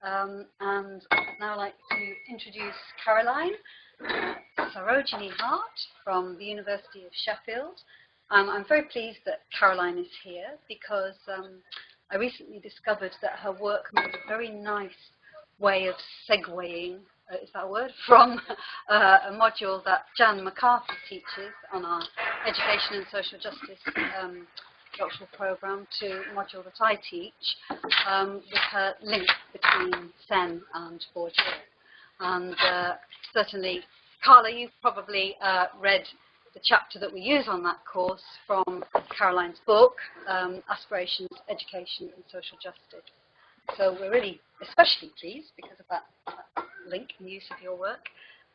And I'd now like to introduce Caroline Sarojini Hart from the University of Sheffield. I'm very pleased that Caroline is here because I recently discovered that her work made a very nice way of segueing, is that a word, from a module that Jan McCarthy teaches on our Education and Social Justice doctoral programme to a module that I teach, with her link between Sen and Bourdieu. And certainly, Carla, you've probably read the chapter that we use on that course from Caroline's book, Aspirations, Education and Social Justice. So we're really especially pleased because of that link and use of your work.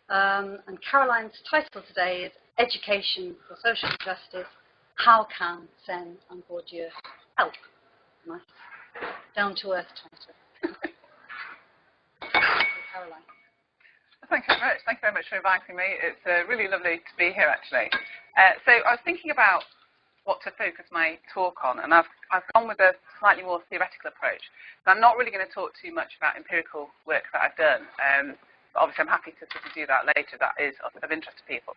And Caroline's title today is Education for Social Justice, How Can Sen and Bourdieu Help? Nice, down-to-earth title. Caroline. Thank you very much. Thank you very much for inviting me. It's really lovely to be here, actually. So I was thinking about what to focus my talk on, and I've gone with a slightly more theoretical approach. So I'm not really going to talk too much about empirical work that I've done. But obviously, I'm happy to sort of do that later. That is of interest to people.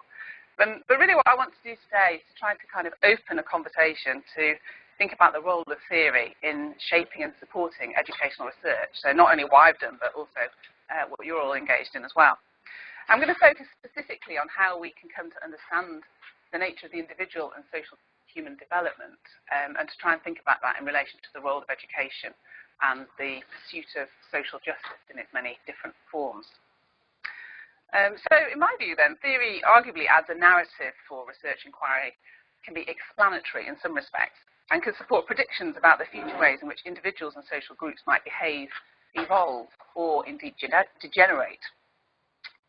But really what I want to do today is to try to kind of open a conversation to think about the role of theory in shaping and supporting educational research. So not only what I've done, but also what you're all engaged in as well. I'm going to focus specifically on how we can come to understand the nature of the individual and social human development, and to try and think about that in relation to the role of education and the pursuit of social justice in its many different forms. So in my view then, theory arguably adds a narrative for research inquiry, can be explanatory in some respects, and can support predictions about the future ways in which individuals and social groups might behave, evolve, or indeed degenerate.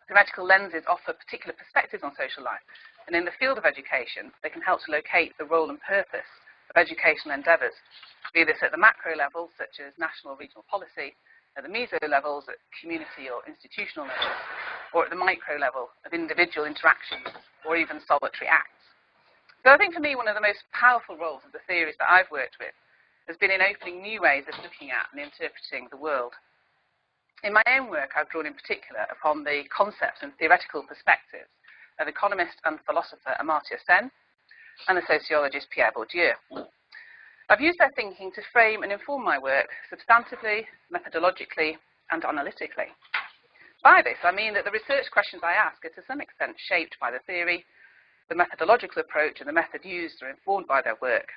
Theoretical lenses offer particular perspectives on social life, and in the field of education, they can help to locate the role and purpose of educational endeavours, be this at the macro level, such as national or regional policy, at the meso levels, at community or institutional levels, or at the micro level of individual interactions, or even solitary acts. So I think for me, one of the most powerful roles of the theories that I've worked with has been in opening new ways of looking at and interpreting the world. In my own work, I've drawn in particular upon the concepts and theoretical perspectives of economist and philosopher Amartya Sen and the sociologist Pierre Bourdieu. I've used their thinking to frame and inform my work substantively, methodologically, and analytically. By this, I mean that the research questions I ask are to some extent shaped by the theory, the methodological approach and the method used are informed by their work,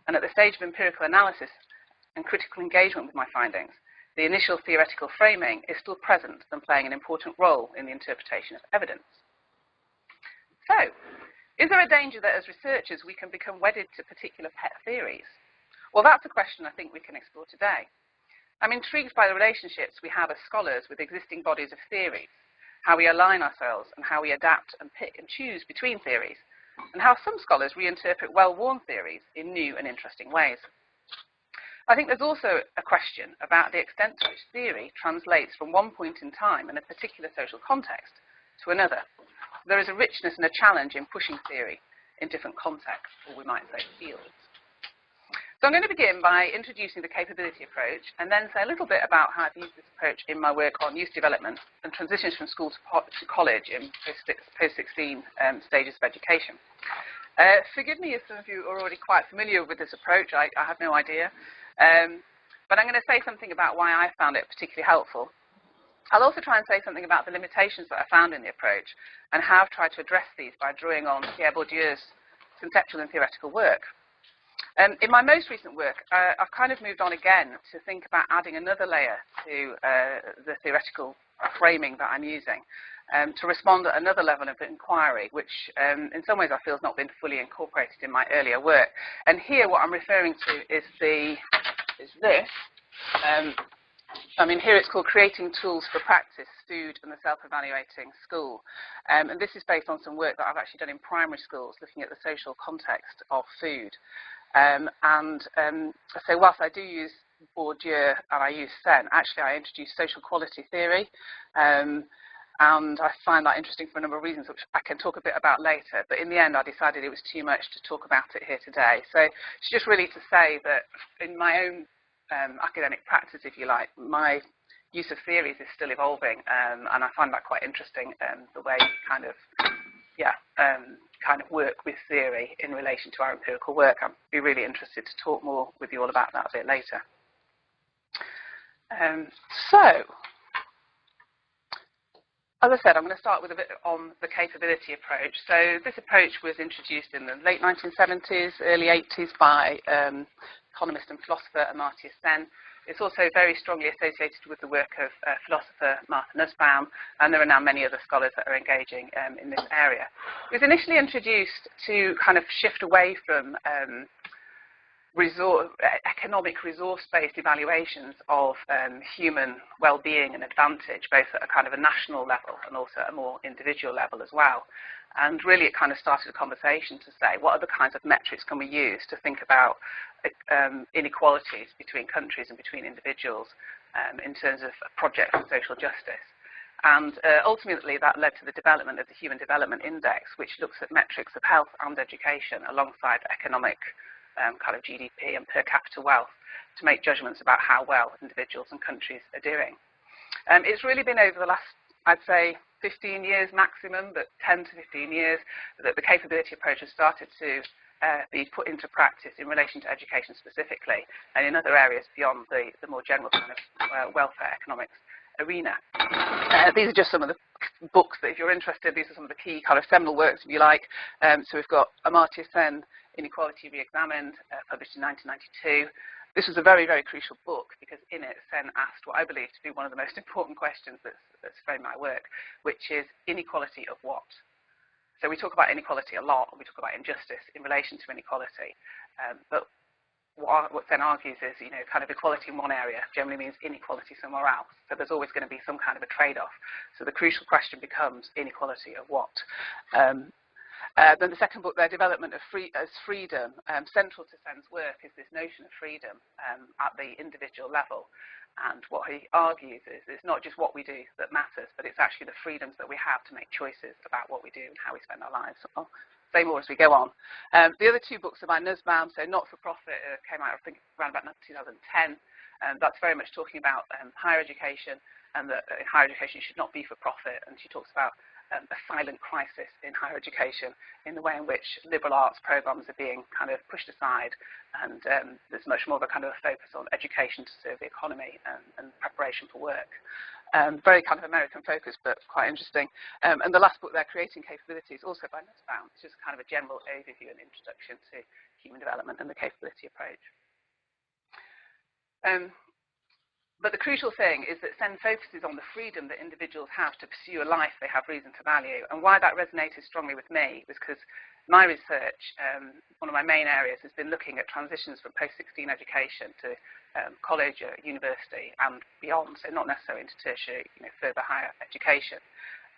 and at the stage of empirical analysis and critical engagement with my findings, the initial theoretical framing is still present and playing an important role in the interpretation of evidence. So, is there a danger that as researchers we can become wedded to particular pet theories? Well, that's a question I think we can explore today. I'm intrigued by the relationships we have as scholars with existing bodies of theories, how we align ourselves and how we adapt and pick and choose between theories, and how some scholars reinterpret well-worn theories in new and interesting ways. I think there's also a question about the extent to which theory translates from one point in time in a particular social context to another. There is a richness and a challenge in pushing theory in different contexts, or we might say fields. So I'm going to begin by introducing the capability approach and then say a little bit about how I've used this approach in my work on youth development and transitions from school to college in post-16 stages of education. Forgive me if some of you are already quite familiar with this approach. I have no idea. But I'm going to say something about why I found it particularly helpful. I'll also try and say something about the limitations that I found in the approach and how I've tried to address these by drawing on Pierre Bourdieu's conceptual and theoretical work. In my most recent work, I've kind of moved on again to think about adding another layer to the theoretical framing that I'm using to respond at another level of inquiry, which in some ways I feel has not been fully incorporated in my earlier work. And here what I'm referring to is this. Here it's called Creating Tools for Practice, Food and the Self-Evaluating School. And this is based on some work that I've actually done in primary schools, looking at the social context of food. So whilst I do use Bourdieu and I use Sen, actually I introduce social quality theory. And I find that interesting for a number of reasons, which I can talk a bit about later. But in the end, I decided it was too much to talk about it here today. So it's just really to say that in my own academic practice, if you like, my use of theories is still evolving, and I find that quite interesting, the way we kind of work with theory in relation to our empirical work. I'd be really interested to talk more with you all about that a bit later. As I said, I'm going to start with a bit on the capability approach. So this approach was introduced in the late 1970s, early 80s by economist and philosopher Amartya. It's also very strongly associated with the work of philosopher Martha Nussbaum, and there are now many other scholars that are engaging in this area. It was initially introduced to kind of shift away from economic resource-based evaluations of human well-being and advantage, both at a kind of a national level and also at a more individual level as well. And really it kind of started a conversation to say, what other kinds of metrics can we use to think about inequalities between countries and between individuals in terms of projects of social justice. And ultimately that led to the development of the Human Development Index, which looks at metrics of health and education alongside economic kind of GDP and per capita wealth to make judgments about how well individuals and countries are doing. It's really been over the last, I'd say, 15 years maximum, but 10 to 15 years, that the capability approach has started to be put into practice in relation to education specifically, and in other areas beyond the more general kind of welfare economics arena. These are just some of the books that, if you're interested, these are some of the key kind of seminal works, if you like. So we've got Amartya Sen, Inequality Re-examined, published in 1992. This was a very, very crucial book because in it, Sen asked what I believe to be one of the most important questions that's framed my work, which is inequality of what? So we talk about inequality a lot, and we talk about injustice in relation to inequality. But what Sen argues is, kind of equality in one area generally means inequality somewhere else. So there's always going to be some kind of a trade-off. So the crucial question becomes inequality of what? Then the second book there, Development as Freedom. Central to Sen's work is this notion of freedom at the individual level. And what he argues is it's not just what we do that matters, but it's actually the freedoms that we have to make choices about what we do and how we spend our lives. I'll say more as we go on. The other two books are by Nussbaum, so Not for Profit, came out, I think, around about 2010. That's very much talking about higher education, and that higher education should not be for profit. And she talks about a silent crisis in higher education in the way in which liberal arts programs are being kind of pushed aside, and there's much more of a kind of a focus on education to serve the economy and preparation for work. Very kind of American focus, but quite interesting. And the last book there, Creating Capabilities, also by Nussbaum, which is kind of a general overview and introduction to human development and the capability approach. But the crucial thing is that Sen focuses on the freedom that individuals have to pursue a life they have reason to value. And why that resonated strongly with me was because my research, one of my main areas, has been looking at transitions from post-16 education to college or university and beyond, so not necessarily into tertiary, further higher education.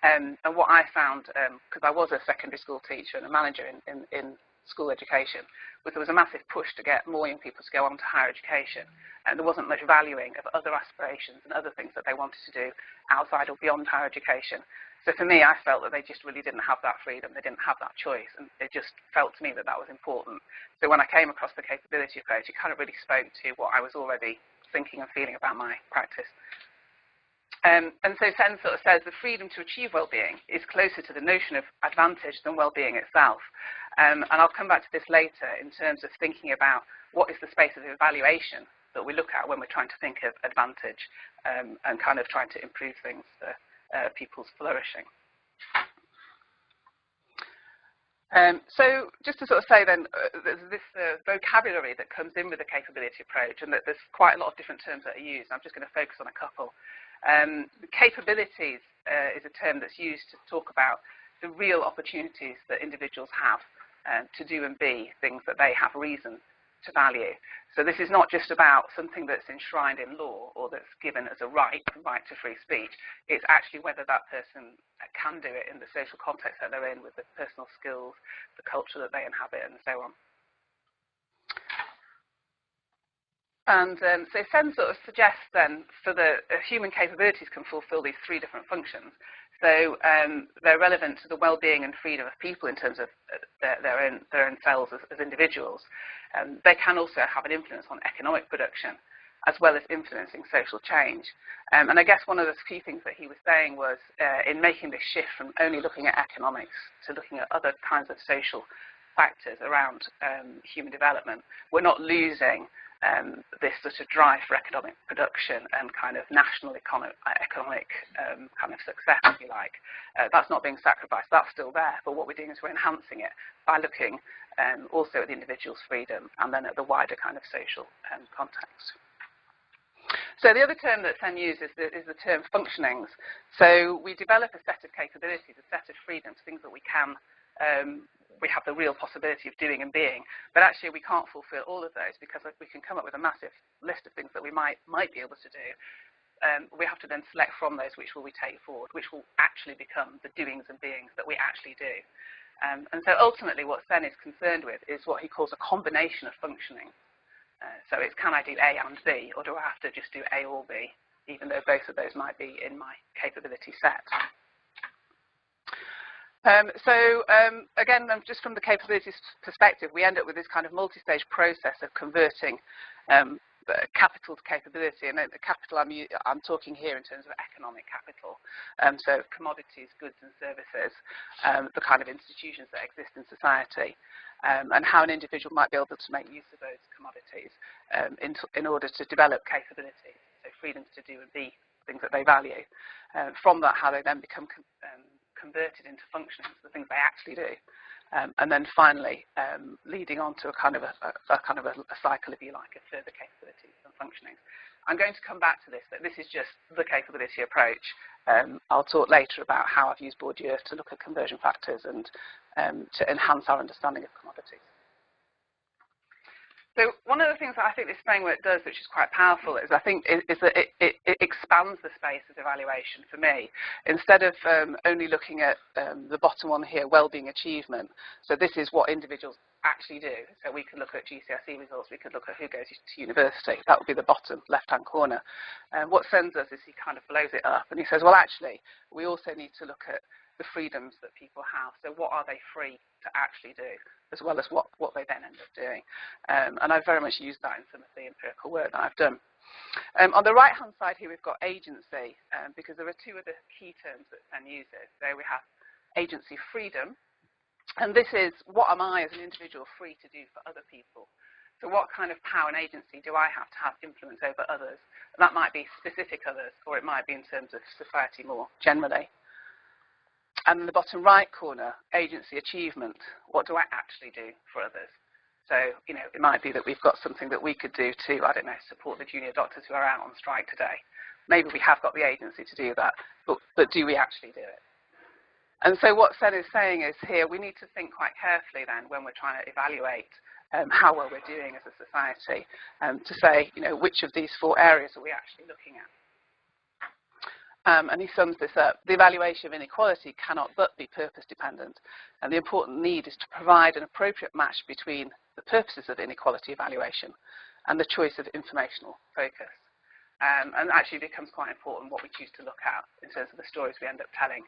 And what I found, because I was a secondary school teacher and a manager in school education, was there was a massive push to get more young people to go on to higher education, and there wasn't much valuing of other aspirations and other things that they wanted to do outside or beyond higher education. So for me, I felt that they just really didn't have that freedom, they didn't have that choice, and it just felt to me that that was important. So when I came across the capability approach, it kind of really spoke to what I was already thinking and feeling about my practice. And so Sen sort of says the freedom to achieve well-being is closer to the notion of advantage than well-being itself. And I'll come back to this later in terms of thinking about what is the space of evaluation that we look at when we're trying to think of advantage and kind of trying to improve things for people's flourishing. So just to sort of say then, there's this vocabulary that comes in with the capability approach, and that there's quite a lot of different terms that are used. I'm just going to focus on a couple. Capabilities is a term that's used to talk about the real opportunities that individuals have to do and be things that they have reason to value. So this is not just about something that's enshrined in law or that's given as a right to free speech. It's actually whether that person can do it in the social context that they're in, with the personal skills, the culture that they inhabit, and so on. And so Sen sort of suggests then for the human capabilities can fulfill these three different functions. So they're relevant to the well-being and freedom of people in terms of their own selves as individuals. They can also have an influence on economic production, as well as influencing social change. And I guess one of the key things that he was saying was in making this shift from only looking at economics to looking at other kinds of social factors around human development, we're not losing this sort of drive for economic production and kind of national economic kind of success, if you like. That's not being sacrificed, that's still there, but what we're doing is we're enhancing it by looking also at the individual's freedom and then at the wider kind of social context. So the other term that Sen uses is the term functionings. So we develop a set of capabilities, a set of freedoms, things that we can we have the real possibility of doing and being, but actually we can't fulfill all of those because we can come up with a massive list of things that we might be able to do. We have to then select from those which will we take forward, which will actually become the doings and beings that we actually do. And so ultimately what Sen is concerned with is what he calls a combination of functioning. So it's, can I do A and B, or do I have to just do A or B, even though both of those might be in my capability set. Again, just from the capabilities perspective, we end up with this kind of multi-stage process of converting capital to capability. And the capital I'm talking here in terms of economic capital. So commodities, goods and services, the kind of institutions that exist in society, and how an individual might be able to make use of those commodities in order to develop capability, so freedoms to do and be things that they value. From that, how they then become converted into functionings, the things they actually do, and then finally leading on to a kind of a cycle, if you like, of further capabilities and functionings. I'm going to come back to this, but this is just the capability approach. I'll talk later about how I've used Bourdieu to look at conversion factors and to enhance our understanding of commodities. So one of the things that I think this framework does, which is quite powerful, is I think is that it expands the space of evaluation for me. Instead of only looking at the bottom one here, well-being achievement. So this is what individuals actually do. So we could look at GCSE results, we could look at who goes to university. That would be the bottom left-hand corner. What Sen does is he kind of blows it up and he says, well, actually, we also need to look at the freedoms that people have. So what are they free to actually do, as well as what they then end up doing. And I very much used that in some of the empirical work that I've done. On the right-hand side here, we've got agency, because there are two other key terms that Sen uses. So we have agency freedom, and this is what am I as an individual free to do for other people. So what kind of power and agency do I have to have influence over others? And that might be specific others, or it might be in terms of society more generally. And in the bottom right corner, agency achievement. What do I actually do for others? So, you know, it might be that we've got something that we could do to, I don't know, support the junior doctors who are out on strike today. Maybe we have got the agency to do that, but do we actually do it? And so what Sen is saying is here, we need to think quite carefully then when we're trying to evaluate how well we're doing as a society, to say, you know, which of these four areas are we actually looking at? And he sums this up. The evaluation of inequality cannot but be purpose-dependent, and the important need is to provide an appropriate match between the purposes of inequality evaluation and the choice of informational focus. And actually becomes quite important what we choose to look at in terms of the stories we end up telling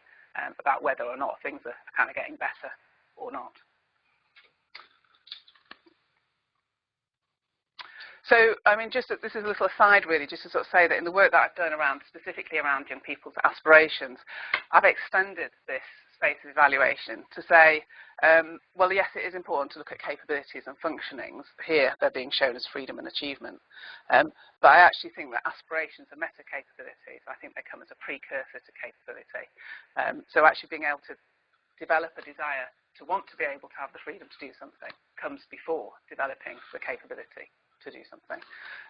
about whether or not things are kind of getting better or not. So, I mean, this is a little aside really, just to sort of say that in the work that I've done specifically around young people's aspirations, I've extended this space of evaluation to say, well, yes, it is important to look at capabilities and functionings. Here, they're being shown as freedom and achievement. But I actually think that aspirations are meta-capabilities. I think they come as a precursor to capability. So actually being able to develop a desire to want to be able to have the freedom to do something comes before developing the capability to do something.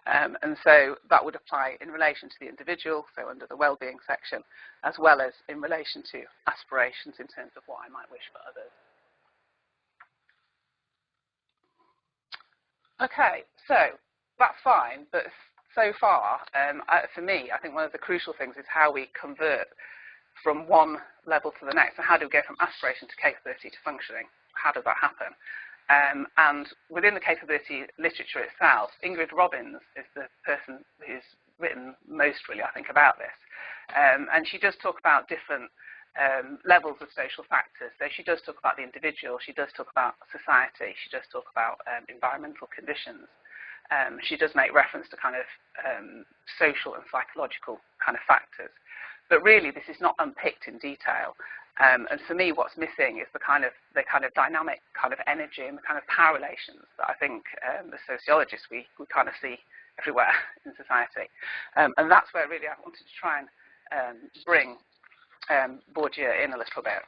And so that would apply in relation to the individual, so under the well-being section, as well as in relation to aspirations in terms of what I might wish for others. Okay, so that's fine, but so far, for me, I think one of the crucial things is how we convert from one level to the next. So how do we go from aspiration to capability to functioning? How does that happen? And within the capability literature itself, Ingrid Robbins is the person who's written most, really, I think, about this. And she does talk about different levels of social factors. So she does talk about the individual, she does talk about society, she does talk about environmental conditions. She does make reference to kind of social and psychological kind of factors. But really, this is not unpicked in detail. And for me, what's missing is the kind of dynamic kind of energy and the kind of power relations that I think as sociologists we kind of see everywhere in society. And that's where really I wanted to try and bring Bourdieu in a little bit.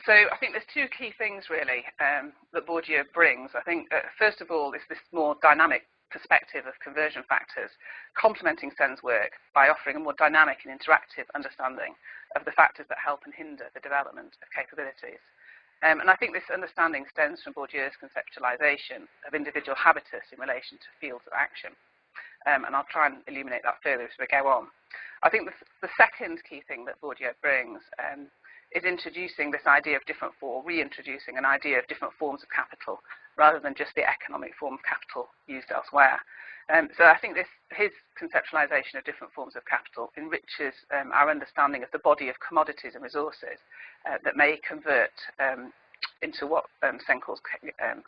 So I think there's two key things really that Bourdieu brings. I think first of all is this more dynamic perspective of conversion factors, complementing Sen's work by offering a more dynamic and interactive understanding of the factors that help and hinder the development of capabilities. And I think this understanding stems from Bourdieu's conceptualization of individual habitus in relation to fields of action. And I'll try and illuminate that further as we go on. I think the second key thing that Bourdieu brings is introducing this idea of reintroducing an idea of different forms of capital rather than just the economic form of capital used elsewhere. So I think his conceptualization of different forms of capital enriches our understanding of the body of commodities and resources that may convert into what Sen calls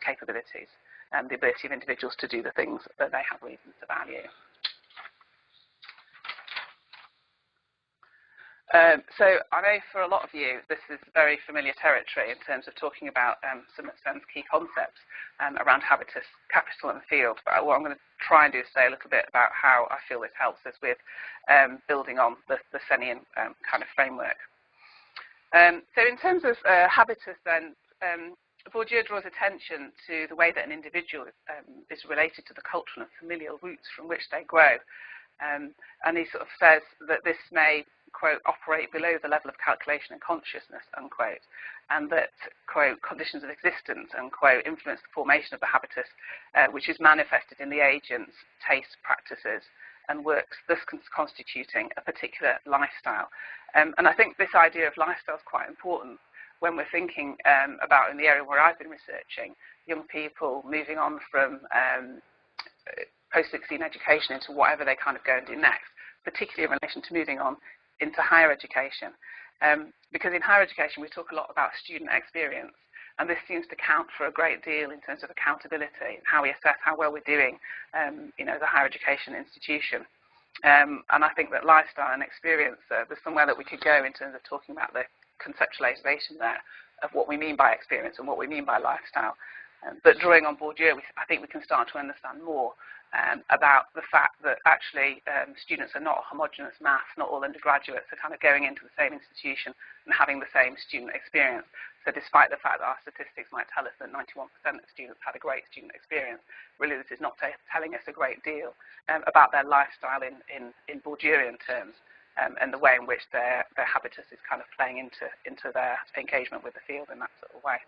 capabilities, the ability of individuals to do the things that they have reasons to value. So I know for a lot of you this is very familiar territory in terms of talking about some of Sen's key concepts around habitus, capital and field, but what I'm going to try and do is say a little bit about how I feel this helps us with building on the Senian kind of framework. So in terms of habitus then, Bourdieu draws attention to the way that an individual is related to the cultural and familial roots from which they grow. And he sort of says that this may, quote, operate below the level of calculation and consciousness, unquote, and that, quote, conditions of existence, unquote, influence the formation of the habitus, which is manifested in the agent's taste, practices, and works, thus constituting a particular lifestyle. And I think this idea of lifestyle is quite important when we're thinking about, in the area where I've been researching, young people moving on from post-16 education into whatever they kind of go and do next, particularly in relation to moving on into higher education. Because in higher education we talk a lot about student experience, and this seems to count for a great deal in terms of accountability and how we assess how well we're doing as a higher education institution. And I think that lifestyle and experience, there's somewhere that we could go in terms of talking about the conceptualization there of what we mean by experience and what we mean by lifestyle. But drawing on Bourdieu, I think we can start to understand more about the fact that actually students are not a homogenous mass, not all undergraduates are kind of going into the same institution and having the same student experience. So despite the fact that our statistics might tell us that 91% of students had a great student experience, really this is not telling us a great deal about their lifestyle in Bourdieuian terms and the way in which their habitus is kind of playing into their engagement with the field in that sort of way.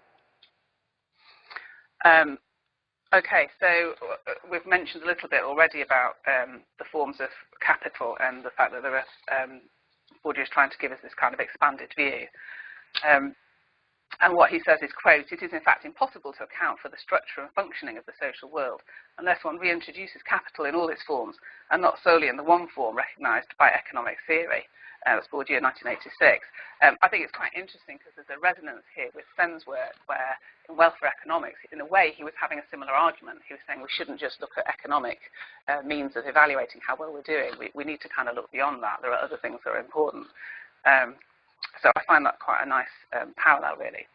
Okay, so we've mentioned a little bit already about the forms of capital and the fact that there are, Bourdieu is trying to give us this kind of expanded view. And what he says is, quote, "It is in fact impossible to account for the structure and functioning of the social world unless one reintroduces capital in all its forms and not solely in the one form recognised by economic theory." That's Bourdieu, 1986. I think it's quite interesting because there's a resonance here with Sen's work where in welfare economics, in a way, he was having a similar argument. He was saying we shouldn't just look at economic means of evaluating how well we're doing. We need to kind of look beyond that. There are other things that are important. So I find that quite a nice parallel, really.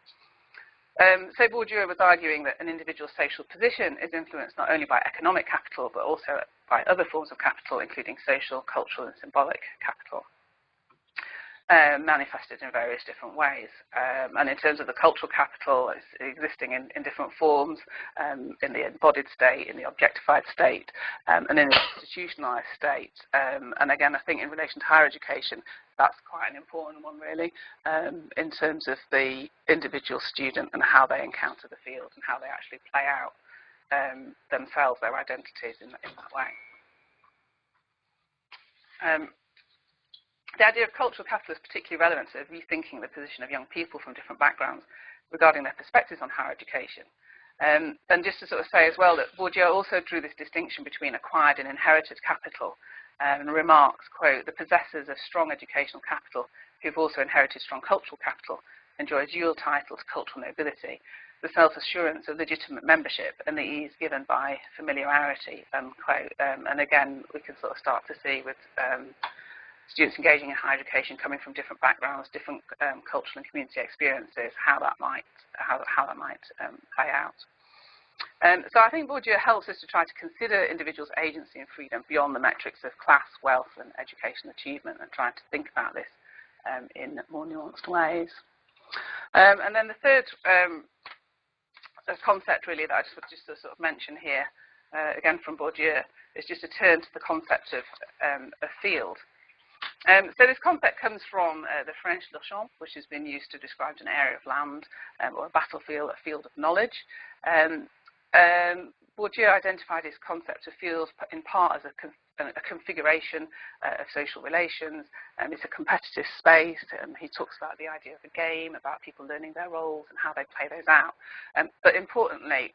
So Bourdieu was arguing that an individual's social position is influenced not only by economic capital, but also by other forms of capital, including social, cultural, and symbolic capital. Manifested in various different ways. And in terms of the cultural capital, it's existing in different forms, in the embodied state, in the objectified state, and in the institutionalized state. And again, I think in relation to higher education, that's quite an important one, really, in terms of the individual student and how they encounter the field and how they actually play out themselves, their identities in that way. The idea of cultural capital is particularly relevant to rethinking the position of young people from different backgrounds regarding their perspectives on higher education. And just to sort of say as well that Bourdieu also drew this distinction between acquired and inherited capital and remarks, quote, "The possessors of strong educational capital who've also inherited strong cultural capital enjoy a dual title to cultural nobility, the self-assurance of legitimate membership, and the ease given by familiarity, unquote. And again, we can sort of start to see with students engaging in higher education coming from different backgrounds, different cultural and community experiences, how that might play out. So I think Bourdieu helps us to try to consider individuals' agency and freedom beyond the metrics of class, wealth, and educational achievement, and trying to think about this in more nuanced ways. And then the third concept, really, that I just to sort of mention here, again from Bourdieu, is just to turn to the concept of a field. So this concept comes from the French le champ, which has been used to describe an area of land or a battlefield, a field of knowledge. Bourdieu identified his concept of fields in part as a configuration of social relations. It's a competitive space. He talks about the idea of a game, about people learning their roles and how they play those out. But importantly,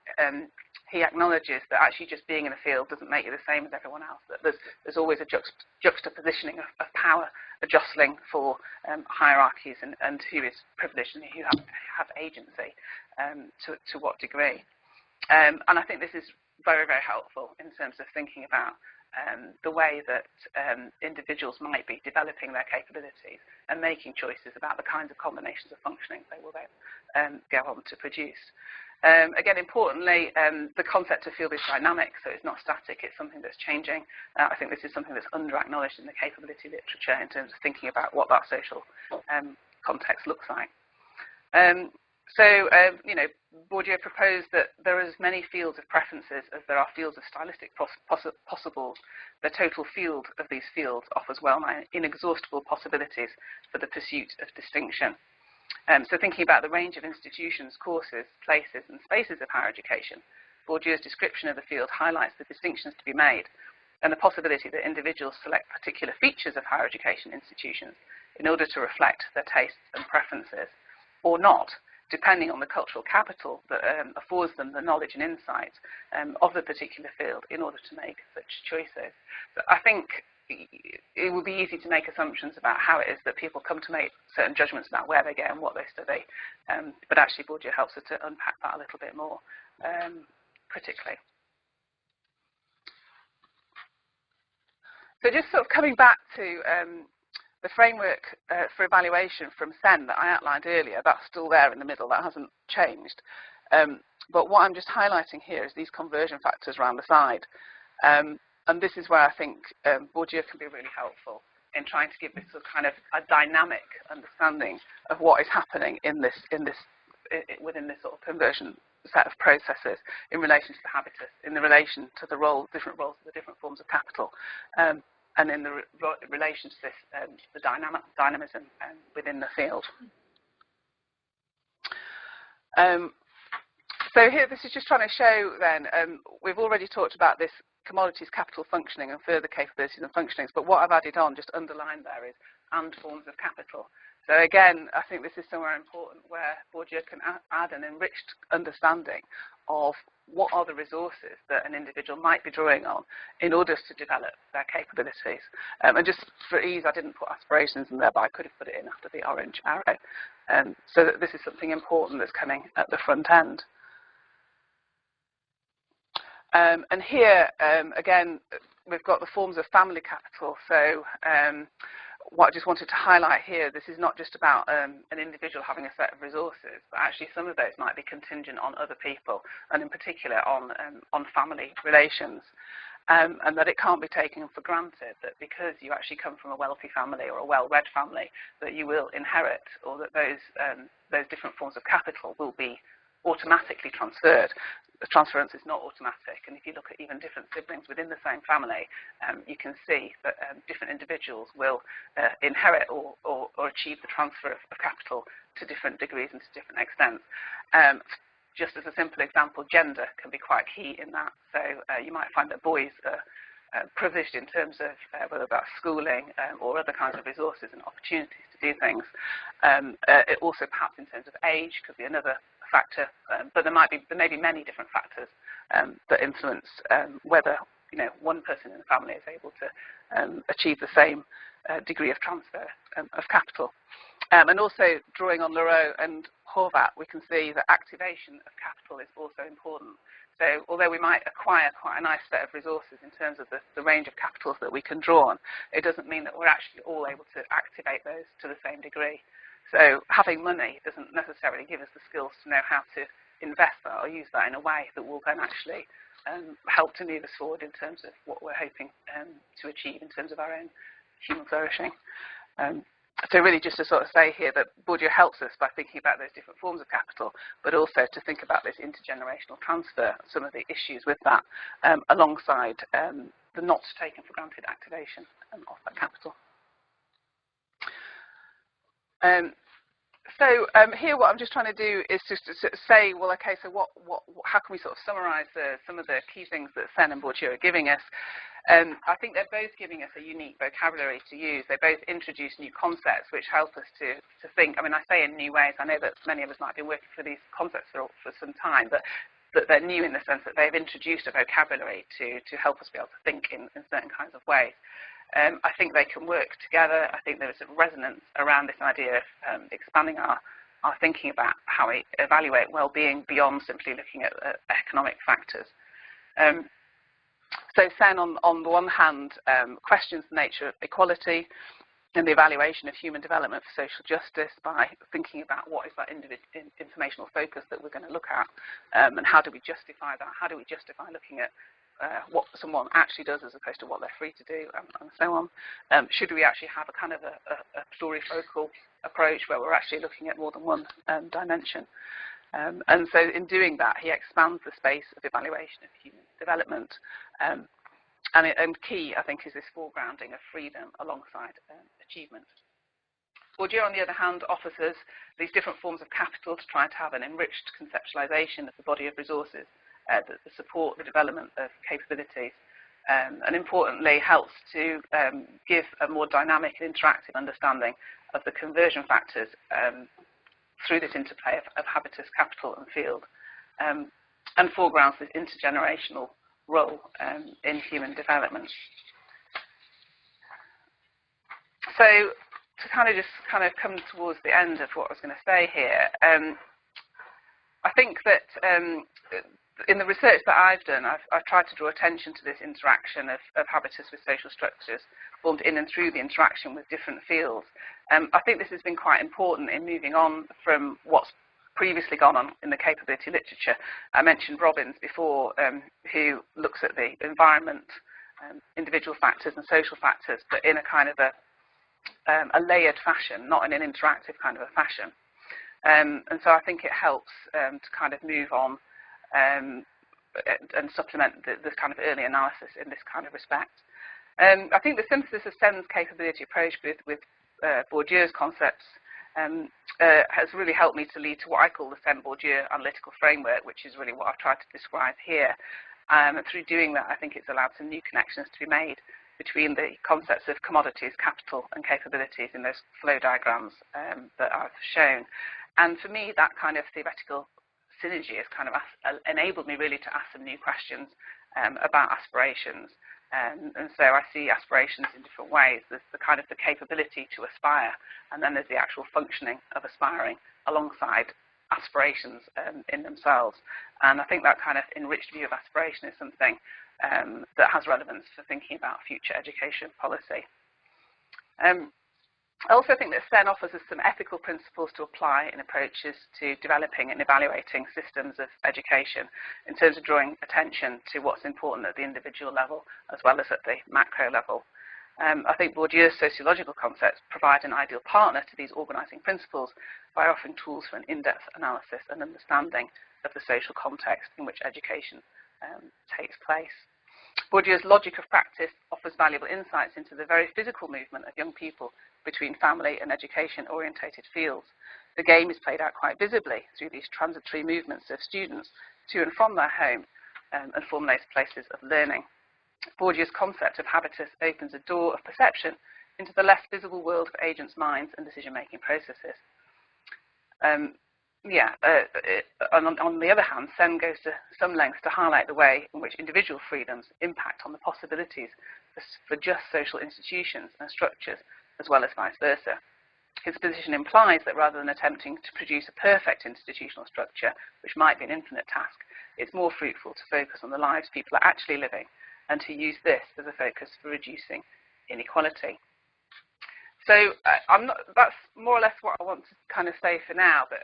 he acknowledges that actually just being in a field doesn't make you the same as everyone else. That there's always a juxtapositioning of power, a jostling for hierarchies and who is privileged and who have agency, to what degree. And I think this is very, very helpful in terms of thinking about the way that individuals might be developing their capabilities and making choices about the kinds of combinations of functioning they will then go on to produce. Again, importantly, the concept of field is dynamic, so it's not static, it's something that's changing. I think this is something that's under-acknowledged in the capability literature in terms of thinking about what that social context looks like. You know, Bourdieu proposed that there are as many fields of preferences as there are fields of stylistic possibles. The total field of these fields offers well-nigh inexhaustible possibilities for the pursuit of distinction. So thinking about the range of institutions, courses, places and spaces of higher education, Bourdieu's description of the field highlights the distinctions to be made and the possibility that individuals select particular features of higher education institutions in order to reflect their tastes and preferences, or not, depending on the cultural capital that affords them the knowledge and insight of the particular field in order to make such choices. So I think it would be easy to make assumptions about how it is that people come to make certain judgments about where they go and what they study, but actually Bourdieu helps us to unpack that a little bit more critically. So just sort of coming back to the framework for evaluation from Sen that I outlined earlier, that's still there in the middle, that hasn't changed. But what I'm just highlighting here is these conversion factors around the side. And this is where I think Bourdieu can be really helpful in trying to give this sort of kind of a dynamic understanding of what is happening within this sort of conversion set of processes in relation to the habitus, in the relation to the different roles of the different forms of capital. And in the relation to this, the dynamism within the field. So here, this is just trying to show then, we've already talked about this commodities, capital functioning and further capabilities and functionings, but what I've added on, just underlined there, is and forms of capital. So again, I think this is somewhere important where Bourdieu can add an enriched understanding of what are the resources that an individual might be drawing on in order to develop their capabilities. And just for ease, I didn't put aspirations in there, but I could have put it in after the orange arrow. So that this is something important that's coming at the front end. And here, again, we've got the forms of family capital. So what I just wanted to highlight here, this is not just about an individual having a set of resources, but actually some of those might be contingent on other people, and in particular on family relations. And that it can't be taken for granted that because you actually come from a wealthy family or a well-read family, that you will inherit, or that those different forms of capital will be automatically transferred. The transference is not automatic, and if you look at even different siblings within the same family, you can see that different individuals will inherit or achieve the transfer of capital to different degrees and to different extents. Just as a simple example, gender can be quite key in that. So you might find that boys are privileged in terms of whether that's schooling or other kinds of resources and opportunities to do things. It also perhaps in terms of age could be another factor, but there may be many different factors that influence whether one person in the family is able to achieve the same degree of transfer of capital. And also drawing on Leroux and Horvath, we can see that activation of capital is also important. So although we might acquire quite a nice set of resources in terms of the range of capitals that we can draw on, it doesn't mean that we're actually all able to activate those to the same degree. So having money doesn't necessarily give us the skills to know how to invest that or use that in a way that will then actually help to move us forward in terms of what we're hoping to achieve in terms of our own human flourishing. So really just to sort of say here that Bourdieu helps us by thinking about those different forms of capital, but also to think about this intergenerational transfer, some of the issues with that, alongside the not taken for granted activation of that capital. Here what I'm just trying to do is just to say, well, okay, so how can we sort of summarise some of the key things that Sen and Bourdieu are giving us? I think they're both giving us a unique vocabulary to use. They both introduce new concepts which help us to think. I mean, I say in new ways. I know that many of us might be working for these concepts for some time, but they're new in the sense that they've introduced a vocabulary to help us be able to think in certain kinds of ways. I think they can work together. I think there's a resonance around this idea of expanding our thinking about how we evaluate well-being beyond simply looking at economic factors. So Sen, on the one hand, questions the nature of equality and the evaluation of human development for social justice by thinking about what is that informational focus that we're going to look at, and how do we justify that? How do we justify looking at what someone actually does as opposed to what they're free to do, and so on. Should we actually have a kind of a plurifocal approach where we're actually looking at more than one dimension? And so in doing that, he expands the space of evaluation of human development. And key, I think, is this foregrounding of freedom alongside achievement. Bourdieu, on the other hand, offers us these different forms of capital to try to have an enriched conceptualization of the body of resources that support the development of capabilities, and importantly helps to give a more dynamic and interactive understanding of the conversion factors through this interplay of habitus, capital and field, and foregrounds this intergenerational role in human development. So to kind of come towards the end of what I was going to say here, I think that in the research that I've done, I've tried to draw attention to this interaction of habitus with social structures formed in and through the interaction with different fields. I think this has been quite important in moving on from what's previously gone on in the capability literature. I mentioned Robbins before, who looks at the environment, individual factors and social factors, but in a kind of a layered fashion, not in an interactive kind of a fashion. And so I think it helps to kind of move on and supplement this kind of early analysis in this kind of respect. I think the synthesis of Sen's capability approach with Bourdieu's concepts has really helped me to lead to what I call the Sen-Bourdieu Analytical Framework, which is really what I've tried to describe here. Through doing that, I think it's allowed some new connections to be made between the concepts of commodities, capital and capabilities in those flow diagrams that I've shown. And for me, that kind of theoretical synergy has kind of enabled me really to ask some new questions about aspirations. And so I see aspirations in different ways. There's the kind of the capability to aspire, and then there's the actual functioning of aspiring alongside aspirations in themselves. And I think that kind of enriched view of aspiration is something that has relevance for thinking about future education policy. I also think that Sen offers us some ethical principles to apply in approaches to developing and evaluating systems of education in terms of drawing attention to what's important at the individual level as well as at the macro level. I think Bourdieu's sociological concepts provide an ideal partner to these organising principles by offering tools for an in-depth analysis and understanding of the social context in which education takes place. Bourdieu's logic of practice offers valuable insights into the very physical movement of young people between family and education-orientated fields. The game is played out quite visibly through these transitory movements of students to and from their home and formulate places of learning. Bourdieu's concept of habitus opens a door of perception into the less visible world of agents' minds and decision-making processes. On the other hand, Sen goes to some lengths to highlight the way in which individual freedoms impact on the possibilities for just social institutions and structures, as well as vice versa. his position implies that rather than attempting to produce a perfect institutional structure, which might be an infinite task, it's more fruitful to focus on the lives people are actually living and to use this as a focus for reducing inequality. So that's more or less what I want to kind of say for now, but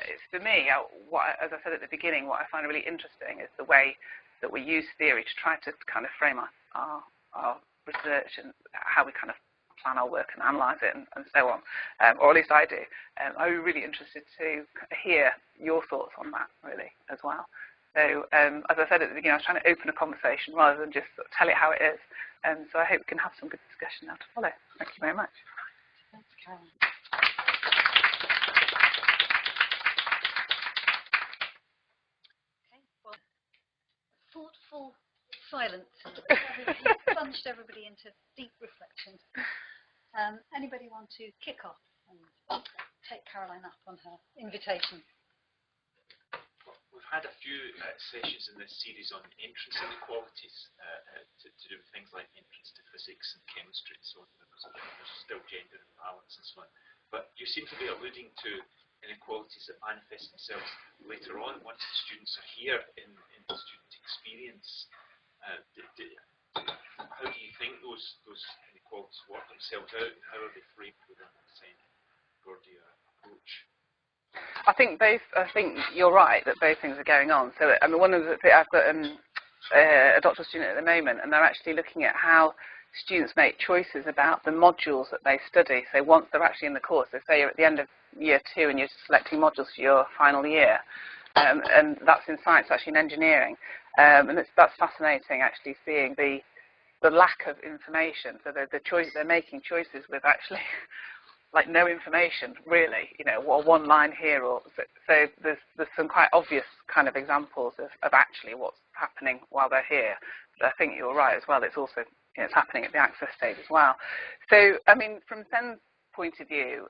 it's for me, as I said at the beginning, what I find really interesting is the way that we use theory to try to kind of frame our research and how we kind of plan our work and analyse it and so on, or at least I do. I'm really interested to hear your thoughts on that, really, as well. So, as I said at the beginning, I was trying to open a conversation rather than just sort of tell it how it is. So I hope we can have some good discussion now to follow. Thank you very much. Thanks, Caroline. Okay, well, thoughtful silence. You've plunged everybody into deep reflection. Anybody want to kick off and take Caroline up on her invitation? We've had a few sessions in this series on entrance inequalities to do with things like entrance to physics and chemistry and so on. There's still gender imbalance and so on. But you seem to be alluding to inequalities that manifest themselves later on once the students are here in the student experience. How do you think those inequalities work themselves out, and how are they framed within the Sen-Bourdieu approach? I think you're right that both things are going on. So, I mean, one of the things, I've got a doctoral student at the moment, and they're actually looking at how students make choices about the modules that they study. So once they're actually in the course, so say you're at the end of year 2 and you're selecting modules for your final year, and that's in science, actually in engineering, and that's fascinating, actually seeing the lack of information. So they're making choices with actually like no information, really, one line here, or so there's some quite obvious kind of examples of actually what's happening while they're here. But I think you're right as well. It's also it's happening at the access stage as well. So I mean, from Sen's point of view,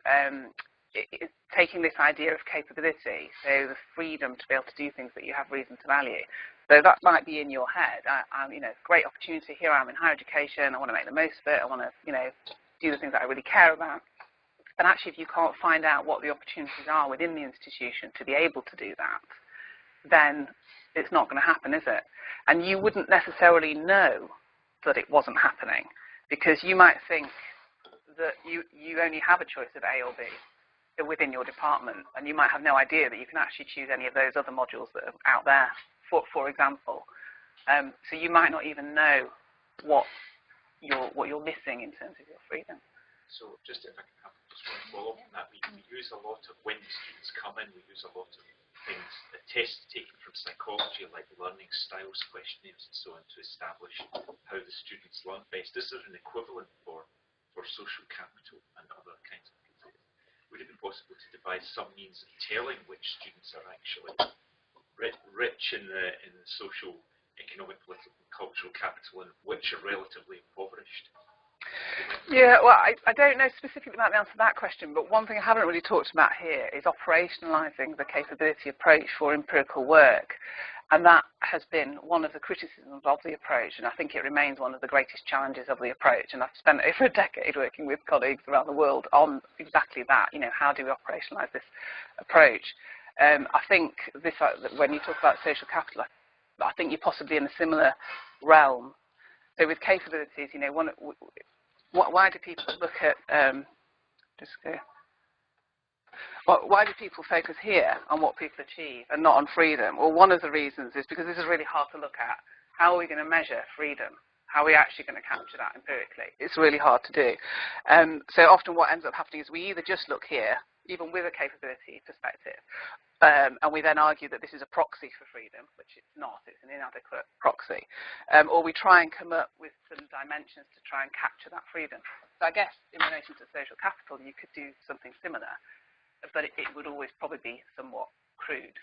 it's taking this idea of capability, so the freedom to be able to do things that you have reason to value. So that might be in your head. Great opportunity here. I'm in higher education. I want to make the most of it. I want to do the things that I really care about. And actually, if you can't find out what the opportunities are within the institution to be able to do that, then it's not going to happen, is it? And you wouldn't necessarily know that it wasn't happening, because you might think that you only have a choice of A or B within your department, and you might have no idea that you can actually choose any of those other modules that are out there, for example. So you might not even know what you're missing in terms of your freedom. So just if I can have just one follow up on that, we use a lot of, when students come in, we use a lot of things, tests taken from psychology, like learning styles, questionnaires and so on, to establish how the students learn best. Is there an equivalent for social capital and other kinds of things? Would it be possible to devise some means of telling which students are actually rich in the social, economic, political and cultural capital, and which are relatively impoverished? Yeah, well, I don't know specifically about the answer to that question, but one thing I haven't really talked about here is operationalising the capability approach for empirical work. And that has been one of the criticisms of the approach, and I think it remains one of the greatest challenges of the approach. And I've spent over a decade working with colleagues around the world on exactly that, how do we operationalise this approach? I think when you talk about social capital, I think you're possibly in a similar realm. So with capabilities, why do people look at, why do people focus here on what people achieve and not on freedom? Well, one of the reasons is because this is really hard to look at. How are we going to measure freedom? How are we actually going to capture that empirically? It's really hard to do. So often what ends up happening is we either just look here, even with a capability perspective, and we then argue that this is a proxy for freedom, which it's not, it's an inadequate proxy. Or we try and come up with some dimensions to try and capture that freedom. So I guess in relation to social capital, you could do something similar, but it would always probably be somewhat crude.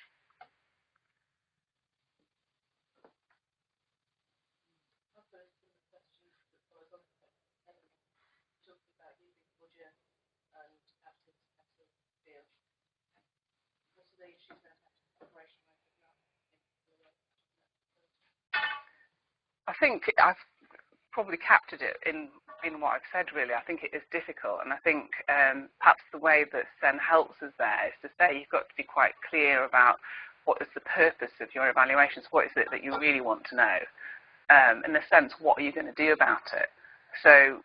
I think I've probably captured it in in what I've said, really. I think it is difficult, and I think perhaps the way that Sen helps us there is to say you've got to be quite clear about what is the purpose of your evaluations, what is it that you really want to know, in a sense, what are you going to do about it? So,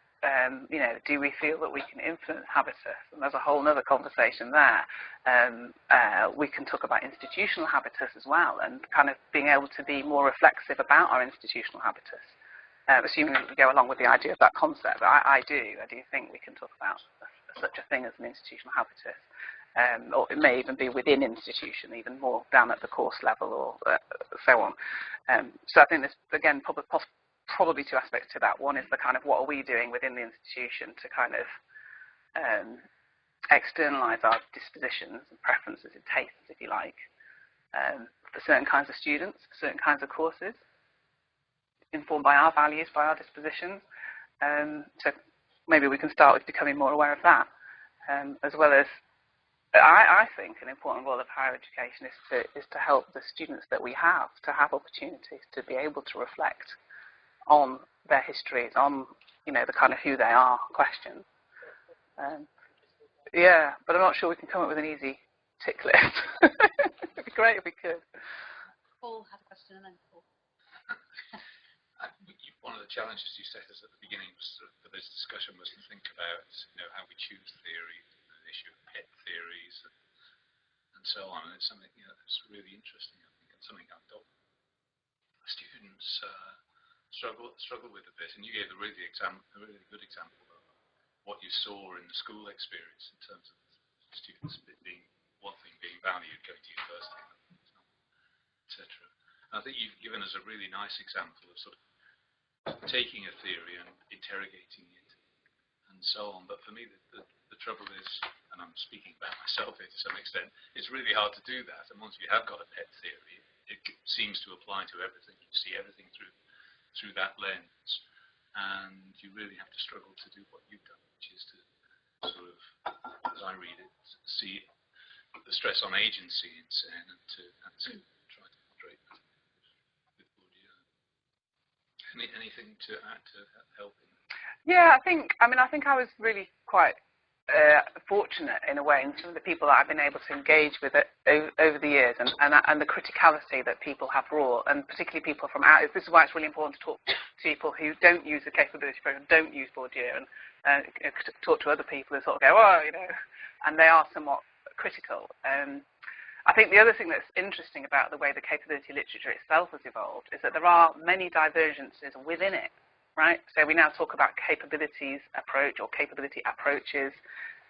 you know, do we feel that we can influence habitus? And there's a whole other conversation there. We can talk about institutional habitus as well, and kind of being able to be more reflexive about our institutional habitus. Assuming we go along with the idea of that concept, I do think we can talk about such a thing as an institutional habitus, or it may even be within institution, even more down at the course level, or so on. So I think there's, again, probably two aspects to that. One is the kind of what are we doing within the institution to kind of externalise our dispositions and preferences and tastes, if you like, for certain kinds of students, certain kinds of courses, informed by our values, by our dispositions. So maybe we can start with becoming more aware of that, as well as I think an important role of higher education is to help the students that we have to have opportunities to be able to reflect on their histories, on, you know, the kind of who they are questions. Yeah, but I'm not sure we can come up with an easy tick list. It'd be great if we could. Paul had a question, and then Paul. One of the challenges you set us at the beginning for this discussion was to think about, you know, how we choose theory, the issue of pet theories, and so on. And it's something, you know, that's really interesting, I think, and something I thought students struggle with a bit. And you gave a really good example of what you saw in the school experience in terms of students being one thing being valued, going to university, etc. And I think you've given us a really nice example of sort of taking a theory and interrogating it and so on. But for me, the trouble is, and I'm speaking about myself here to some extent, it's really hard to do that. And once you have got a pet theory, it seems to apply to everything. You see everything through that lens, and you really have to struggle to do what you've done, which is to sort of, as I read it, see the stress on agency in Sen and to try to moderate that with Bourdieu. Anything to add to help in that? Yeah, I think I was really quite fortunate in a way in some of the people that I've been able to engage with over the years, and the criticality that people have brought, and particularly people from out. This is why it's really important to talk to people who don't use the capability program, don't use Bourdieu, and talk to other people who sort of go, oh, you know, and they are somewhat critical. I think the other thing that's interesting about the way the capability literature itself has evolved is that there are many divergences within it, right? So we now talk about capabilities approach or capability approaches,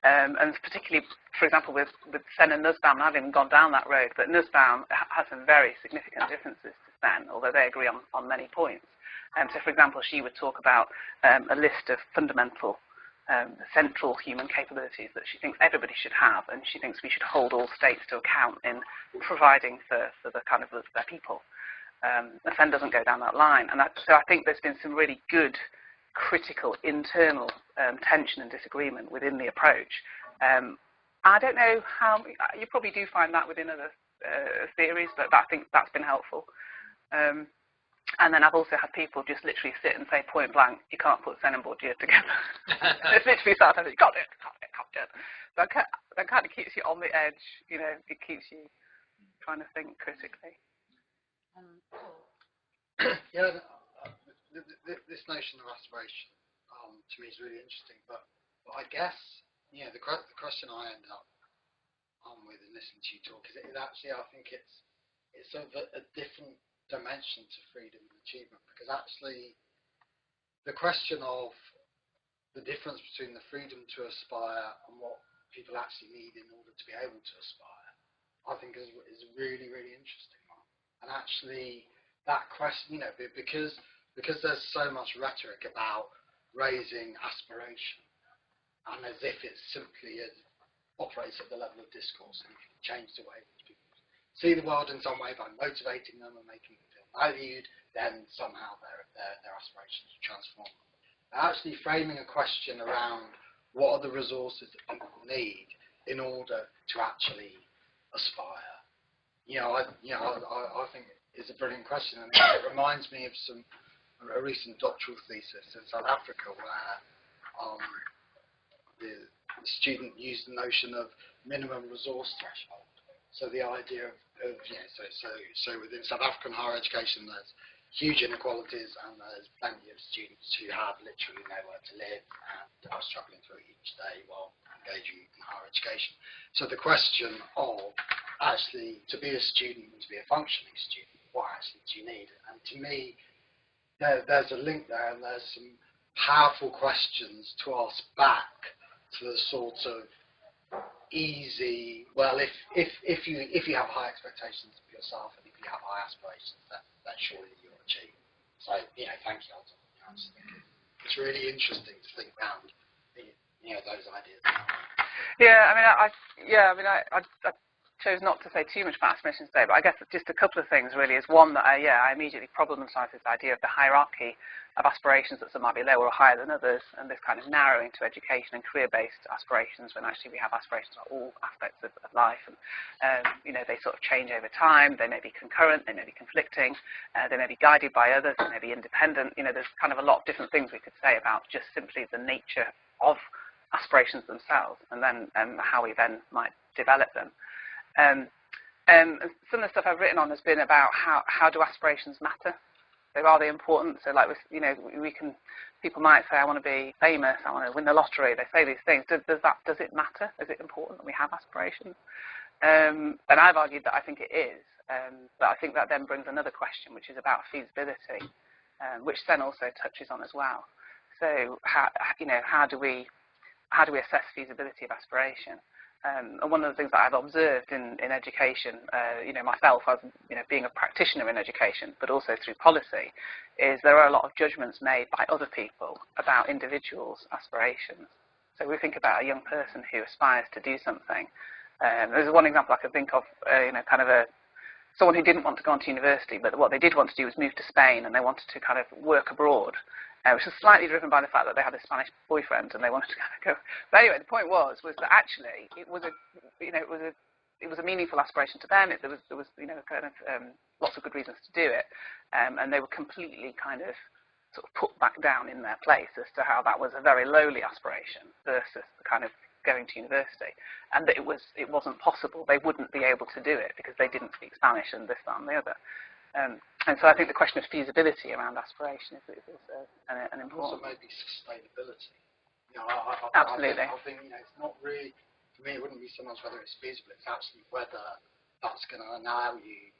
and particularly, for example, with Sen and Nussbaum, and I haven't even gone down that road, but Nussbaum has some very significant differences to Sen, although they agree on many points. So, for example, she would talk about a list of fundamental central human capabilities that she thinks everybody should have, and she thinks we should hold all states to account in providing for the kind of their people. Sen doesn't go down that line, and so I think there's been some really good critical internal tension and disagreement within the approach. I don't know how you probably do find that within other theories, but I think that's been helpful. And then I've also had people just literally sit and say point blank, you can't put Sen and Bourdieu together. It's literally something you can't do it. So that kind of keeps you on the edge, you know, it keeps you trying to think critically. Yeah, this notion of aspiration to me is really interesting, but I guess, you know, the question I end up with in listening to you talk is actually, I think it's sort of a different dimension to freedom and achievement, because actually the question of the difference between the freedom to aspire and what people actually need in order to be able to aspire, I think is a really, really interesting one. And actually that question, you know, because there's so much rhetoric about raising aspiration, and as if it simply operates at the level of discourse, and you can change the way that people see the world in some way by motivating them and making them feel valued, then somehow their aspirations will transform them. Actually framing a question around what are the resources that people need in order to actually aspire, I think is a brilliant question, and it reminds me of a recent doctoral thesis in South Africa where the student used the notion of minimum resource threshold. So the idea of so within South African higher education, there's huge inequalities, and there's plenty of students who have literally nowhere to live and are struggling through each day while engaging in higher education. So the question of actually to be a student and to be a functioning student, what actually do you need? And to me, there's a link there, and there's some powerful questions to ask back to the sort of easy, well, if you have high expectations of yourself and if you have high aspirations, that surely you'll achieve. So, thank you. I just think it's really interesting to think around, those ideas. Yeah, I chose not to say too much about aspirations today, but I guess just a couple of things really is one that I immediately problematise this idea of the hierarchy of aspirations, that some might be lower or higher than others, and this kind of narrowing to education and career-based aspirations, when actually we have aspirations at all aspects of life, and they sort of change over time. They may be concurrent, they may be conflicting, they may be guided by others, they may be independent. There's kind of a lot of different things we could say about just simply the nature of aspirations themselves, and then how we then might develop them. Some of the stuff I've written on has been about how do aspirations matter? So are they important? So like, people might say, I want to be famous, I want to win the lottery. They say these things. Does it matter? Is it important that we have aspirations? And I've argued that I think it is. But I think that then brings another question, which is about feasibility, which Sen also touches on as well. So how do we assess feasibility of aspiration? And one of the things that I've observed in education, myself as being a practitioner in education, but also through policy, is there are a lot of judgments made by other people about individuals' aspirations. So we think about a young person who aspires to do something. There's one example I can think of, someone who didn't want to go on to university, but what they did want to do was move to Spain, and they wanted to kind of work abroad. Which was slightly driven by the fact that they had a Spanish boyfriend and they wanted to kind of go. But anyway, the point was that actually it was a meaningful aspiration to them. There was lots of good reasons to do it, and they were completely kind of sort of put back down in their place as to how that was a very lowly aspiration versus the kind of going to university, and that it wasn't possible. They wouldn't be able to do it because they didn't speak Spanish and this, that, and the other. And so I think the question of feasibility around aspiration is an important. Also maybe sustainability. Absolutely. I think it's not really, for me, it wouldn't be so much whether it's feasible, it's actually whether that's going to allow you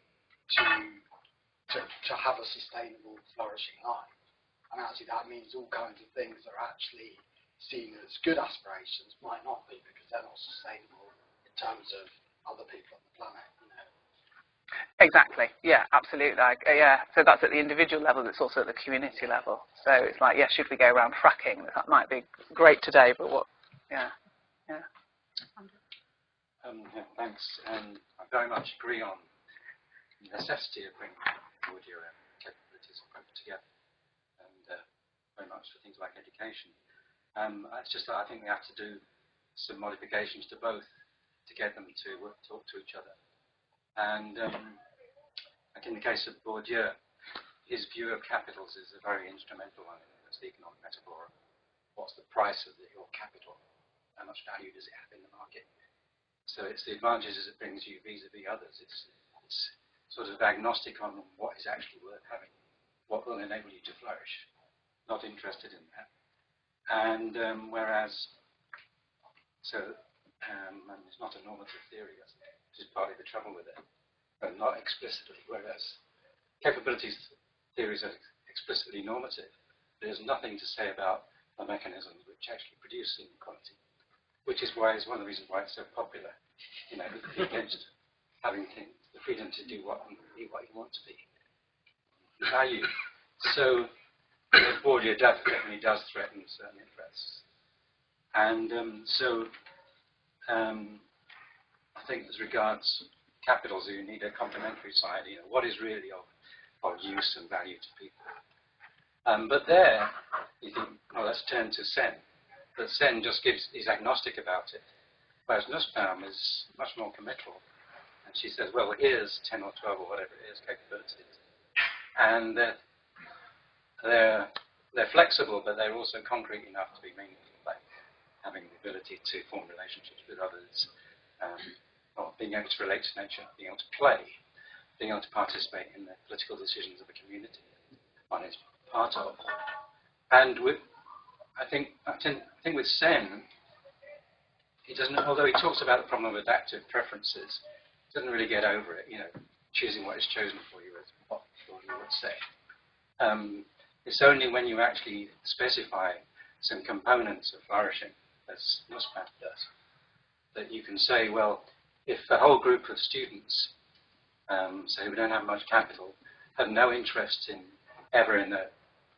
to have a sustainable, flourishing life. And actually that means all kinds of things that are actually seen as good aspirations might not be, because they're not sustainable in terms of other people on the planet. Exactly. Yeah, absolutely. So that's at the individual level. It's also at the community level. So it's like, should we go around fracking? That might be great today, but what? Yeah. Thanks. And I very much agree on the necessity of bringing Bourdieu capabilities together, and very much for things like education. It's just that I think we have to do some modifications to both to get them to talk to each other. And like in the case of Bourdieu, his view of capitals is a very instrumental one. It's the economic metaphor. What's the price of your capital? How much value does it have in the market? So it's the advantages it brings you vis-a-vis others. It's sort of agnostic on what is actually worth having, what will enable you to flourish. Not interested in that. And and it's not a normative theory. Which is partly the trouble with it, but not explicitly, whereas capabilities theories are explicitly normative. There's nothing to say about the mechanisms which actually produce inequality, which is one of the reasons why it's so popular, against having the freedom to do what you want to be. Value. So Bourdieu definitely does threaten certain interests. And I think as regards capitals, you need a complementary side. What is really of use and value to people. But there, you think, let's turn to Sen. But Sen just is agnostic about it, whereas Nussbaum is much more committal. And she says, well, here's 10 or 12 or whatever it is, capabilities. And they're they're flexible, but they're also concrete enough to be meaningful, like having the ability to form relationships with others, or being able to relate to nature, being able to play, being able to participate in the political decisions of a community one is part of. And I think with Sen, he doesn't, although he talks about the problem of adaptive preferences, he doesn't really get over it, choosing what is chosen for you, as what Bourdieu would say. It's only when you actually specify some components of flourishing, as Nussbaum does, that you can say, well, if a whole group of students, say who don't have much capital, have no interest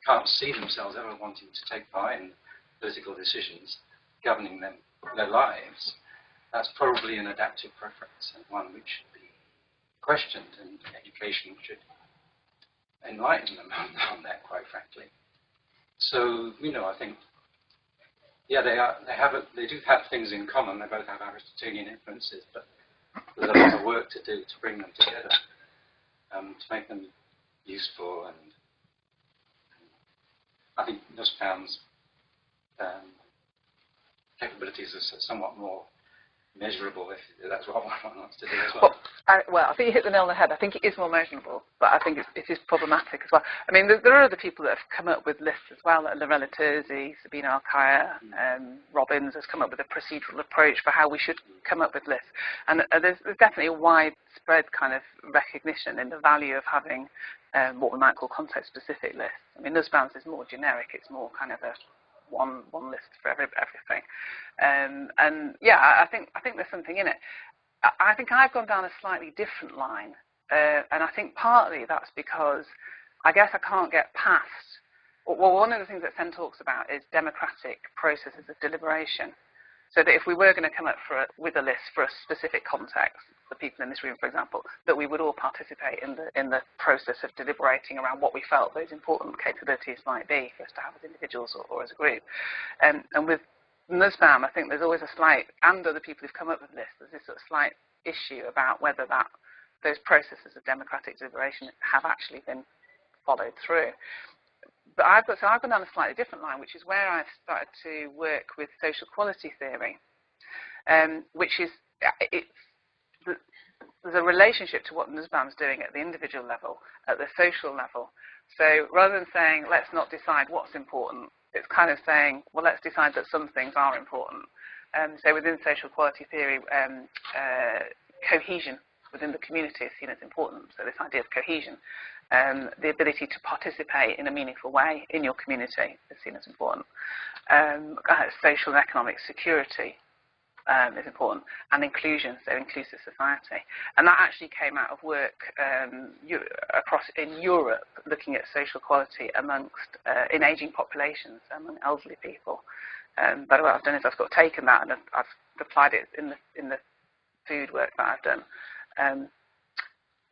can't see themselves ever wanting to take part in political decisions governing their lives, that's probably an adaptive preference, and one which should be questioned, and education should enlighten them on that, quite frankly. So, I think, yeah, they do have things in common. They both have Aristotelian influences, but there's a lot of work to do to bring them together, to make them useful. And I think Nussbaum's capabilities are somewhat more measurable, if that's what one wants to do as well. Well, I think you hit the nail on the head. I think it is more measurable, but I think it is problematic as well. I mean, there are other people that have come up with lists as well, like Lorella Terzi, Sabina Alkaya, Robbins has come up with a procedural approach for how we should come up with lists. And there's definitely a widespread kind of recognition in the value of having what we might call context-specific lists. I mean, Nussbaum's is more generic. It's more kind of a one list for everything. And yeah, I think there's something in it. I think I've gone down a slightly different line, and I think partly that's because I guess I can't get past. Well, one of the things that Sen talks about is democratic processes of deliberation. So that if we were going to come up with a list for a specific context, the people in this room, for example, that we would all participate in the process of deliberating around what we felt those important capabilities might be for us to have as individuals or as a group. And with Nussbaum, I think there's always a slight, and other people who've come up with lists, there's this sort of slight issue about whether those processes of democratic deliberation have actually been followed through. But I've gone down a slightly different line, which is where I've started to work with social quality theory, which is there's a relationship to what Nussbaum's doing at the individual level, at the social level. So rather than saying, let's not decide what's important, it's kind of saying, well, let's decide that some things are important. So within social quality theory, cohesion within the community is seen as important. So this idea of cohesion, the ability to participate in a meaningful way in your community is seen as important. Social and economic security is important, and inclusion, so inclusive society. And that actually came out of work across in Europe, looking at social quality amongst in ageing populations, among elderly people. But what I've done is I've sort of taken that and I've applied it in the food work that I've done,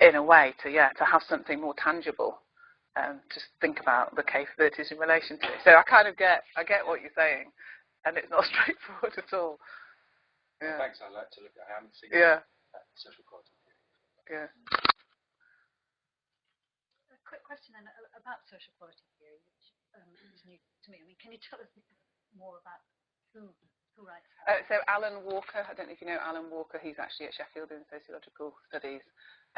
in a way to have something more tangible. Just think about the capabilities in relation to it. So I kind of get what you're saying, and it's not straightforward at all. Yeah. Thanks. I'd like to look at. I haven't seen social quality theory. Yeah. A quick question then about social quality theory, which is new to me. I mean, can you tell us more about who writes that? So Alan Walker, I don't know if you know Alan Walker. He's actually at Sheffield in sociological studies,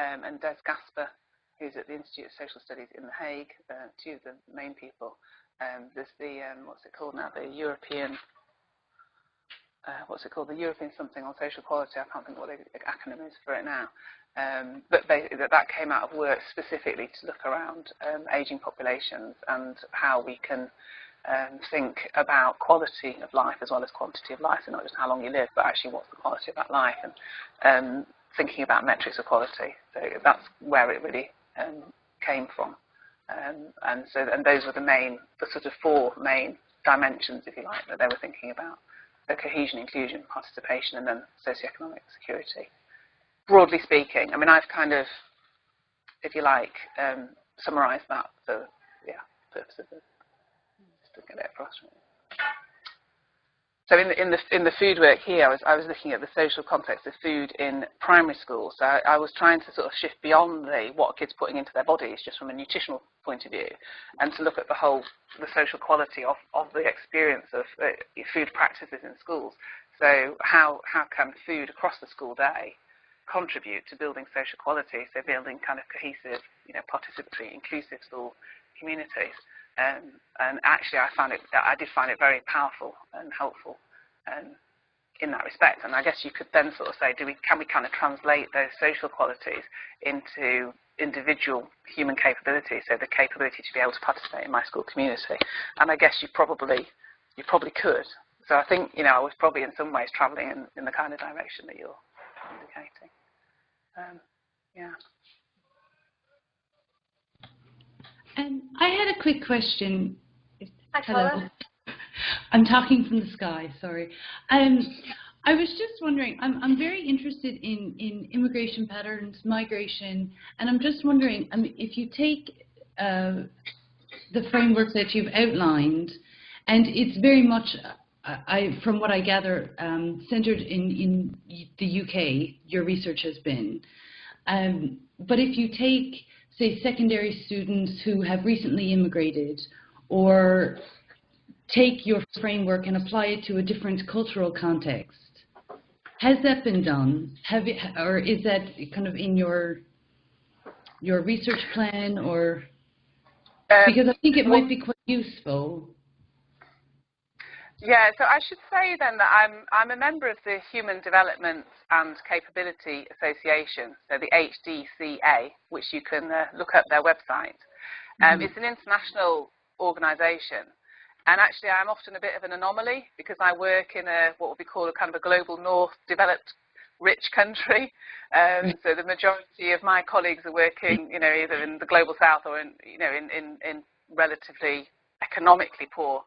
and Des Gasper, who's at the Institute of Social Studies in The Hague. Two of the main people. There's the what's it called now? The European. The European something on social quality. I can't think what the acronym is for it now. But that came out of work specifically to look around ageing populations and how we can think about quality of life as well as quantity of life, so not just how long you live, but actually what's the quality of that life, and thinking about metrics of quality. So that's where it really came from. And those were the sort of four main dimensions, if you like, that they were thinking about. So cohesion, inclusion, participation, and then socioeconomic security. Broadly speaking, I mean, I've kind of, if you like, summarised that for the purpose of just to get it across. So in the food work here, I was looking at the social context of food in primary school. So I was trying to sort of shift beyond what kids putting into their bodies, just from a nutritional point of view, and to look at the social quality of the experience of food practices in schools. So how can food across the school day contribute to building social quality? So building kind of cohesive, participatory, inclusive school communities. And actually, I did find it very powerful and helpful in that respect. And I guess you could then sort of say, can we kind of translate those social qualities into individual human capabilities? So the capability to be able to participate in my school community. And I guess you probably could. So I think I was probably in some ways travelling in the kind of direction that you're indicating. Yeah. I had a quick question. Hi, Hello. Carla. I'm talking from the sky, sorry. I was just wondering, I'm very interested in immigration patterns, migration, and I'm just wondering, if you take the framework that you've outlined, and it's very much, from what I gather, centered in the UK, your research has been. But if you take, say, secondary students who have recently immigrated, or take your framework and apply it to a different cultural context, has that been done? Or is that kind of in your research plan, or because I think it might be quite useful. Yeah, so I should say then that I'm a member of the Human Development and Capability Association, so the HDCA, which you can look up their website. It's an international organisation, and actually I'm often a bit of an anomaly because I work in what would be called a kind of a global north developed rich country. So the majority of my colleagues are working, either in the global south or in relatively economically poor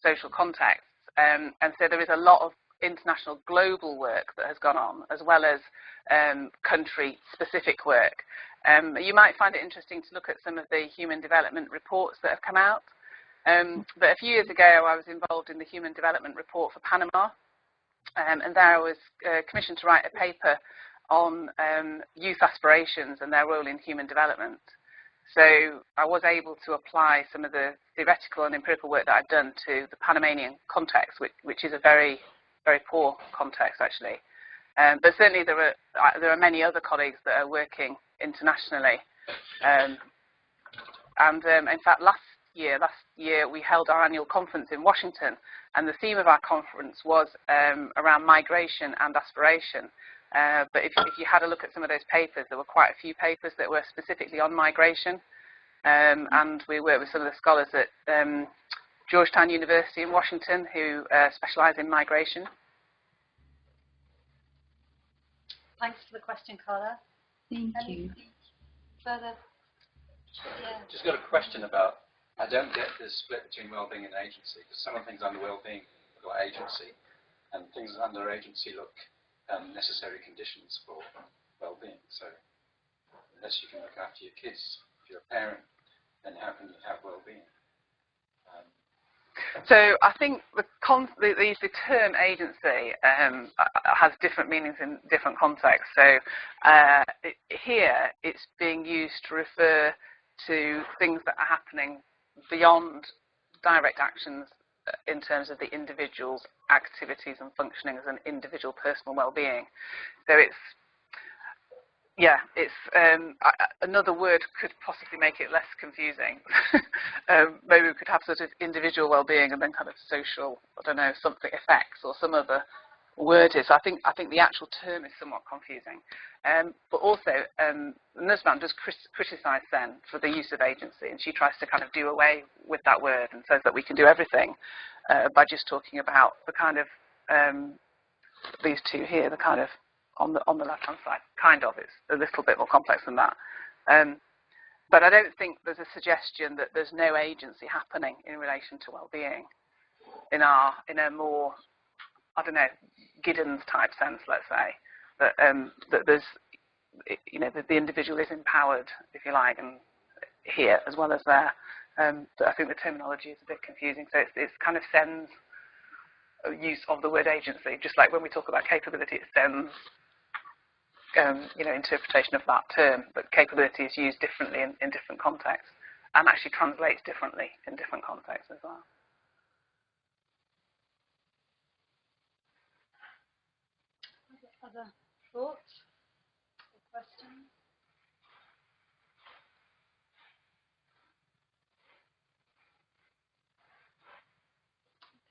social contexts. And so there is a lot of international global work that has gone on, as well as country-specific work. You might find it interesting to look at some of the human development reports that have come out. But a few years ago, I was involved in the Human Development Report for Panama, and there I was commissioned to write a paper on youth aspirations and their role in human development. So I was able to apply some of the theoretical and empirical work that I'd done to the Panamanian context, which is a very, very poor context, actually. But certainly there are many other colleagues that are working internationally. And in fact, last year we held our annual conference in Washington, and the theme of our conference was around migration and aspiration. But if you had a look at some of those papers, there were quite a few papers that were specifically on migration. And we worked with some of the scholars at Georgetown University in Washington who specialise in migration. Thanks for the question, Carla. Thank you. Further? Just got a question about, I don't get this split between well-being and agency, because some of the things under well-being look like agency, and things under agency look necessary conditions for well-being. So unless you can look after your kids, if you're a parent, then how can you have well-being? So I think the term agency has different meanings in different contexts. So here it's being used to refer to things that are happening beyond direct actions in terms of the individual's activities and functioning as an individual personal well-being. So another word could possibly make it less confusing. Maybe we could have sort of individual well-being and then kind of social, I don't know, something effects or some other word is. I think the actual term is somewhat confusing. But also, Nussbaum does criticise Sen for the use of agency, and she tries to kind of do away with that word and says that we can do everything by just talking about the kind of these two here, the kind of on the left-hand side. Kind of, it's a little bit more complex than that. But I don't think there's a suggestion that there's no agency happening in relation to well-being in a more, I don't know, Giddens type sense, let's say, that there's, that the individual is empowered, if you like, and here as well as there. But I think the terminology is a bit confusing. So it's kind of Sen's use of the word agency. Just like when we talk about capability, it sounds, interpretation of that term, but capability is used differently in different contexts and actually translates differently in different contexts as well. Other thoughts or questions?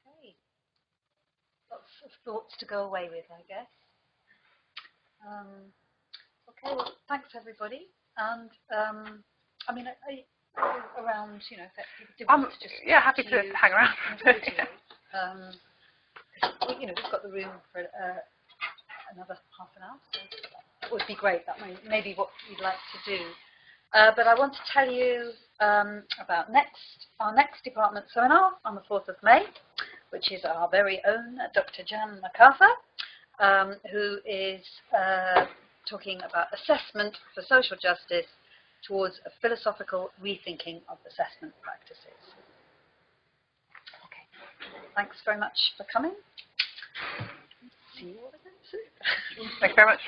Okay. Lots of thoughts to go away with, I guess. Okay, well, thanks everybody. And I mean, around, if people do want to just happy to hang around. We've got the room for another half an hour, so that would be great. That may be what you'd like to do. But I want to tell you about our next department seminar on the 4th of May, which is our very own Dr. Jan MacArthur, who is talking about assessment for social justice towards a philosophical rethinking of assessment practices. Okay, thanks very much for coming. See you all again soon. Thanks very much.